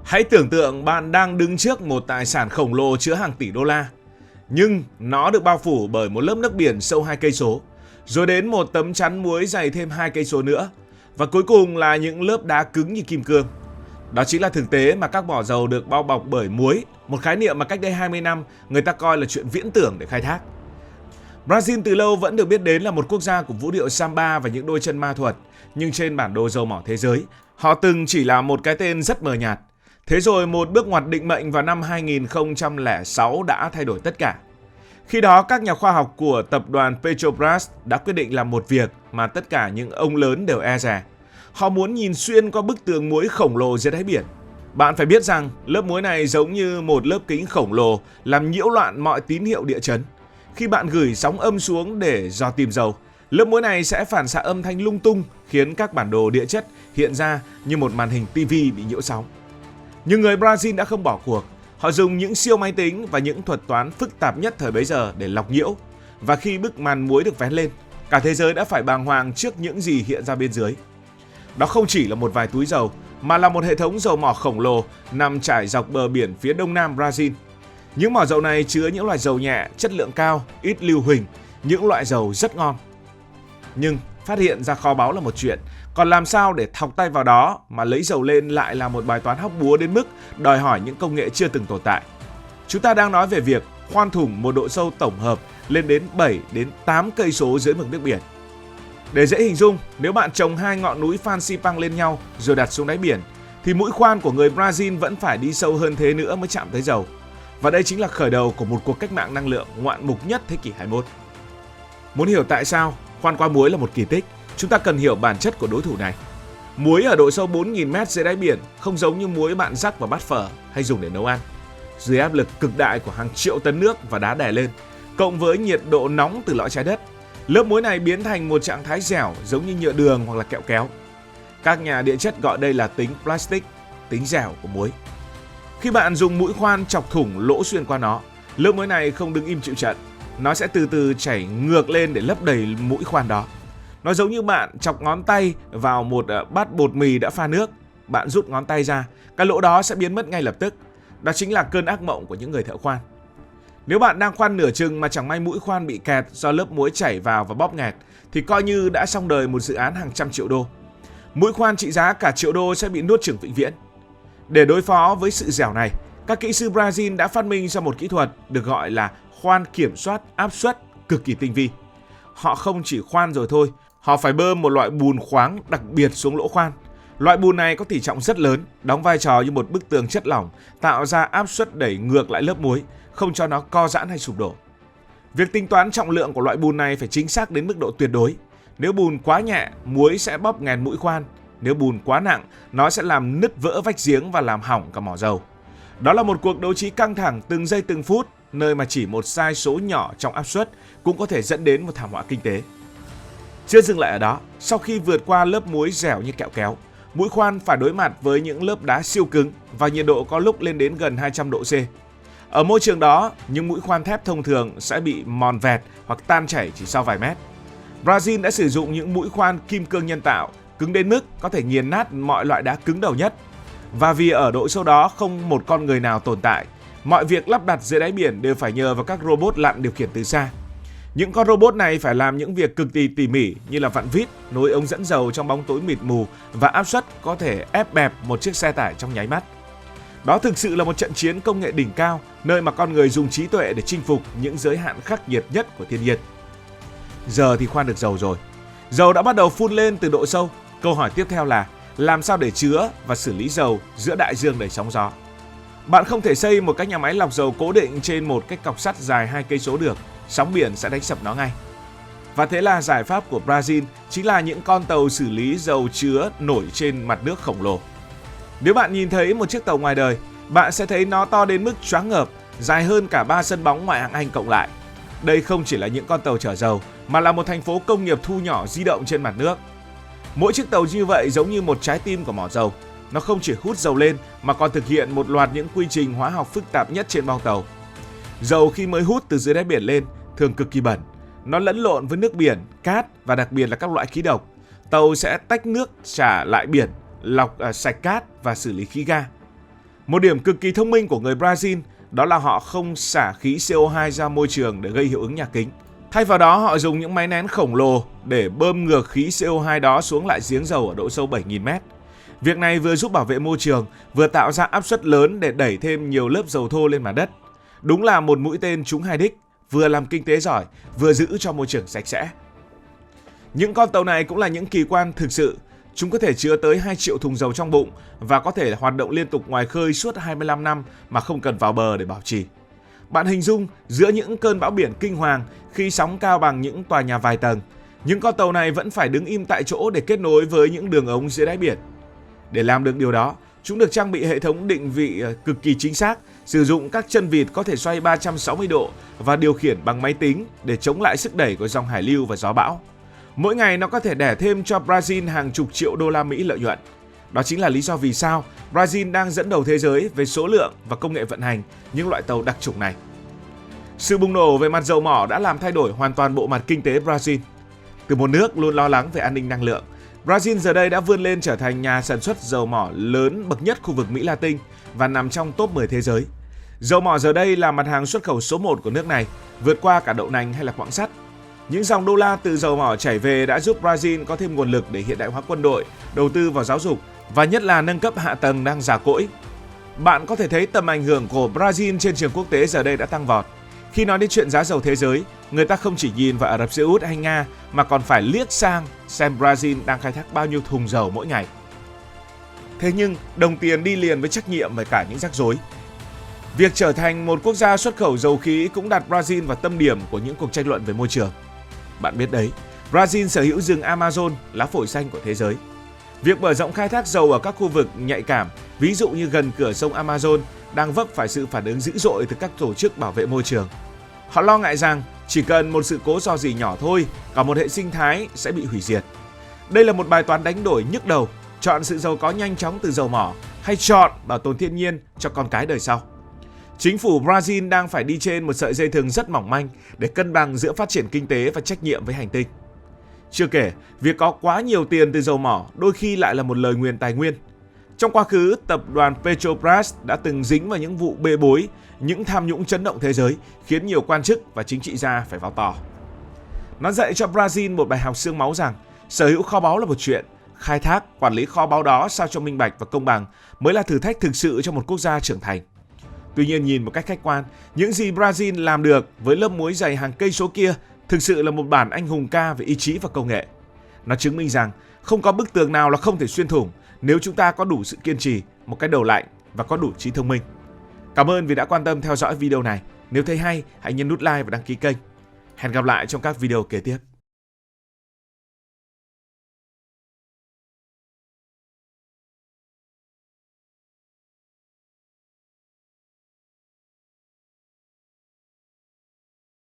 Hãy tưởng tượng bạn đang đứng trước một tài sản khổng lồ chứa hàng tỷ đô la, nhưng nó được bao phủ bởi một lớp nước biển sâu 2 cây số, rồi đến một tấm chắn muối dày thêm 2 cây số nữa, và cuối cùng là những lớp đá cứng như kim cương. Đó chính là thực tế mà các mỏ dầu được bao bọc bởi muối, một khái niệm mà cách đây 20 năm người ta coi là chuyện viễn tưởng để khai thác. Brazil từ lâu vẫn được biết đến là một quốc gia của vũ điệu samba và những đôi chân ma thuật, nhưng trên bản đồ dầu mỏ thế giới, họ từng chỉ là một cái tên rất mờ nhạt. Thế rồi một bước ngoặt định mệnh vào năm 2006 đã thay đổi tất cả. Khi đó các nhà khoa học của tập đoàn Petrobras đã quyết định làm một việc mà tất cả những ông lớn đều e dè. Họ muốn nhìn xuyên qua bức tường muối khổng lồ dưới đáy biển. Bạn phải biết rằng lớp muối này giống như một lớp kính khổng lồ làm nhiễu loạn mọi tín hiệu địa chấn. Khi bạn gửi sóng âm xuống để dò tìm dầu, lớp muối này sẽ phản xạ âm thanh lung tung khiến các bản đồ địa chất hiện ra như một màn hình TV bị nhiễu sóng. Nhưng người Brazil đã không bỏ cuộc. Họ dùng những siêu máy tính và những thuật toán phức tạp nhất thời bấy giờ để lọc nhiễu. Và khi bức màn muối được vén lên, cả thế giới đã phải bàng hoàng trước những gì hiện ra bên dưới. Đó không chỉ là một vài túi dầu, mà là một hệ thống dầu mỏ khổng lồ nằm trải dọc bờ biển phía đông nam Brazil. Những mỏ dầu này chứa những loại dầu nhẹ, chất lượng cao, ít lưu huỳnh, những loại dầu rất ngon. Nhưng phát hiện ra kho báu là một chuyện, còn làm sao để thọc tay vào đó mà lấy dầu lên lại là một bài toán hóc búa đến mức đòi hỏi những công nghệ chưa từng tồn tại. Chúng ta đang nói về việc khoan thủng một độ sâu tổng hợp lên đến 7 đến 8 cây số dưới mực nước biển. Để dễ hình dung, nếu bạn trồng hai ngọn núi Phan Xipang lên nhau rồi đặt xuống đáy biển, thì mũi khoan của người Brazil vẫn phải đi sâu hơn thế nữa mới chạm tới dầu. Và đây chính là khởi đầu của một cuộc cách mạng năng lượng ngoạn mục nhất thế kỷ 21. Muốn hiểu tại sao khoan qua muối là một kỳ tích, chúng ta cần hiểu bản chất của đối thủ này. Muối ở độ sâu 4.000 m dưới đáy biển không giống như muối bạn rắc vào bát phở hay dùng để nấu ăn. Dưới áp lực cực đại của hàng triệu tấn nước và đá đè lên, cộng với nhiệt độ nóng từ lõi trái đất, lớp muối này biến thành một trạng thái dẻo giống như nhựa đường hoặc là kẹo kéo. Các nhà địa chất gọi đây là tính plastic, tính dẻo của muối. Khi bạn dùng mũi khoan chọc thủng lỗ xuyên qua nó, lớp muối này không đứng im chịu trận. Nó sẽ từ từ chảy ngược lên để lấp đầy mũi khoan đó. Nó giống như bạn chọc ngón tay vào một bát bột mì đã pha nước. Bạn rút ngón tay ra, cái lỗ đó sẽ biến mất ngay lập tức. Đó chính là cơn ác mộng của những người thợ khoan. Nếu bạn đang khoan nửa chừng mà chẳng may mũi khoan bị kẹt do lớp muối chảy vào và bóp nghẹt, thì coi như đã xong đời một dự án hàng trăm triệu đô. Mũi khoan trị giá cả triệu đô sẽ bị nuốt chửng vĩnh viễn. Để đối phó với sự dẻo này, các kỹ sư Brazil đã phát minh ra một kỹ thuật được gọi là khoan kiểm soát áp suất cực kỳ tinh vi. Họ không chỉ khoan rồi thôi, họ phải bơm một loại bùn khoáng đặc biệt xuống lỗ khoan. Loại bùn này có tỷ trọng rất lớn, đóng vai trò như một bức tường chất lỏng, tạo ra áp suất đẩy ngược lại lớp muối, không cho nó co giãn hay sụp đổ. Việc tính toán trọng lượng của loại bùn này phải chính xác đến mức độ tuyệt đối. Nếu bùn quá nhẹ, muối sẽ bóp nghẹt mũi khoan. Nếu bùn quá nặng, nó sẽ làm nứt vỡ vách giếng và làm hỏng cả mỏ dầu. Đó là một cuộc đấu trí căng thẳng từng giây từng phút, nơi mà chỉ một sai số nhỏ trong áp suất cũng có thể dẫn đến một thảm họa kinh tế. Chưa dừng lại ở đó, sau khi vượt qua lớp muối dẻo như kẹo kéo, mũi khoan phải đối mặt với những lớp đá siêu cứng và nhiệt độ có lúc lên đến gần 200 độ C. Ở môi trường đó, những mũi khoan thép thông thường sẽ bị mòn vẹt hoặc tan chảy chỉ sau vài mét. Brazil đã sử dụng những mũi khoan kim cương nhân tạo, cứng đến mức có thể nghiền nát mọi loại đá cứng đầu nhất. Và vì ở độ sâu đó không một con người nào tồn tại, mọi việc lắp đặt dưới đáy biển đều phải nhờ vào các robot lặn điều khiển từ xa. Những con robot này phải làm những việc cực kỳ tỉ mỉ như là vặn vít, nối ống dẫn dầu trong bóng tối mịt mù và áp suất có thể ép bẹp một chiếc xe tải trong nháy mắt. Đó thực sự là một trận chiến công nghệ đỉnh cao, nơi mà con người dùng trí tuệ để chinh phục những giới hạn khắc nghiệt nhất của thiên nhiên. Giờ thì khoan được dầu rồi. Dầu đã bắt đầu phun lên từ độ sâu. Câu hỏi tiếp theo là làm sao để chứa và xử lý dầu giữa đại dương đầy sóng gió? Bạn không thể xây một cái nhà máy lọc dầu cố định trên một cái cọc sắt dài 2 cây số được, sóng biển sẽ đánh sập nó ngay. Và thế là giải pháp của Brazil chính là những con tàu xử lý dầu chứa nổi trên mặt nước khổng lồ. Nếu bạn nhìn thấy một chiếc tàu ngoài đời, bạn sẽ thấy nó to đến mức choáng ngợp, dài hơn cả 3 sân bóng ngoại hạng Anh cộng lại. Đây không chỉ là những con tàu chở dầu, mà là một thành phố công nghiệp thu nhỏ di động trên mặt nước. Mỗi chiếc tàu như vậy giống như một trái tim của mỏ dầu. Nó không chỉ hút dầu lên mà còn thực hiện một loạt những quy trình hóa học phức tạp nhất trên boong tàu. Dầu khi mới hút từ dưới đáy biển lên thường cực kỳ bẩn. Nó lẫn lộn với nước biển, cát và đặc biệt là các loại khí độc. Tàu sẽ tách nước trả lại biển, lọc sạch cát và xử lý khí ga. Một điểm cực kỳ thông minh của người Brazil đó là họ không xả khí CO2 ra môi trường để gây hiệu ứng nhà kính. Thay vào đó, họ dùng những máy nén khổng lồ để bơm ngược khí CO2 đó xuống lại giếng dầu ở độ sâu 7.000 mét. Việc này vừa giúp bảo vệ môi trường, vừa tạo ra áp suất lớn để đẩy thêm nhiều lớp dầu thô lên mặt đất. Đúng là một mũi tên trúng hai đích, vừa làm kinh tế giỏi, vừa giữ cho môi trường sạch sẽ. Những con tàu này cũng là những kỳ quan thực sự. Chúng có thể chứa tới 2 triệu thùng dầu trong bụng và có thể hoạt động liên tục ngoài khơi suốt 25 năm mà không cần vào bờ để bảo trì. Bạn hình dung giữa những cơn bão biển kinh hoàng khi sóng cao bằng những tòa nhà vài tầng, những con tàu này vẫn phải đứng im tại chỗ để kết nối với những đường ống dưới đáy biển. Để làm được điều đó, chúng được trang bị hệ thống định vị cực kỳ chính xác, sử dụng các chân vịt có thể xoay 360 độ và điều khiển bằng máy tính để chống lại sức đẩy của dòng hải lưu và gió bão. Mỗi ngày nó có thể đẻ thêm cho Brazil hàng chục triệu đô la Mỹ lợi nhuận. Đó chính là lý do vì sao Brazil đang dẫn đầu thế giới về số lượng và công nghệ vận hành những loại tàu đặc chủng này. Sự bùng nổ về mặt dầu mỏ đã làm thay đổi hoàn toàn bộ mặt kinh tế Brazil. Từ một nước luôn lo lắng về an ninh năng lượng, Brazil giờ đây đã vươn lên trở thành nhà sản xuất dầu mỏ lớn bậc nhất khu vực Mỹ Latin và nằm trong top 10 thế giới. Dầu mỏ giờ đây là mặt hàng xuất khẩu số 1 của nước này, vượt qua cả đậu nành hay là quặng sắt. Những dòng đô la từ dầu mỏ chảy về đã giúp Brazil có thêm nguồn lực để hiện đại hóa quân đội, đầu tư vào giáo dục và nhất là nâng cấp hạ tầng đang già cỗi. Bạn có thể thấy tầm ảnh hưởng của Brazil trên trường quốc tế giờ đây đã tăng vọt. Khi nói đến chuyện giá dầu thế giới, người ta không chỉ nhìn vào Ả Rập Xê Út hay Nga mà còn phải liếc sang xem Brazil đang khai thác bao nhiêu thùng dầu mỗi ngày. Thế nhưng, đồng tiền đi liền với trách nhiệm và cả những rắc rối. Việc trở thành một quốc gia xuất khẩu dầu khí cũng đặt Brazil vào tâm điểm của những cuộc tranh luận về môi trường. Bạn biết đấy, Brazil sở hữu rừng Amazon, lá phổi xanh của thế giới. Việc mở rộng khai thác dầu ở các khu vực nhạy cảm, ví dụ như gần cửa sông Amazon, đang vấp phải sự phản ứng dữ dội từ các tổ chức bảo vệ môi trường. Họ lo ngại rằng chỉ cần một sự cố rò rỉ nhỏ thôi, cả một hệ sinh thái sẽ bị hủy diệt. Đây là một bài toán đánh đổi nhức đầu, chọn sự giàu có nhanh chóng từ dầu mỏ hay chọn bảo tồn thiên nhiên cho con cái đời sau. Chính phủ Brazil đang phải đi trên một sợi dây thừng rất mỏng manh để cân bằng giữa phát triển kinh tế và trách nhiệm với hành tinh. Chưa kể, việc có quá nhiều tiền từ dầu mỏ đôi khi lại là một lời nguyền tài nguyên. Trong quá khứ, tập đoàn Petrobras đã từng dính vào những vụ bê bối, những tham nhũng chấn động thế giới, khiến nhiều quan chức và chính trị gia phải vào tòa. Nó dạy cho Brazil một bài học xương máu rằng sở hữu kho báu là một chuyện, khai thác, quản lý kho báu đó sao cho minh bạch và công bằng mới là thử thách thực sự cho một quốc gia trưởng thành. Tuy nhiên, nhìn một cách khách quan, những gì Brazil làm được với lớp muối dày hàng cây số kia thực sự là một bản anh hùng ca về ý chí và công nghệ. Nó chứng minh rằng không có bức tường nào là không thể xuyên thủng nếu chúng ta có đủ sự kiên trì, một cái đầu lạnh và có đủ trí thông minh. Cảm ơn vì đã quan tâm theo dõi video này. Nếu thấy hay, hãy nhấn nút like và đăng ký kênh. Hẹn gặp lại trong các video kế tiếp.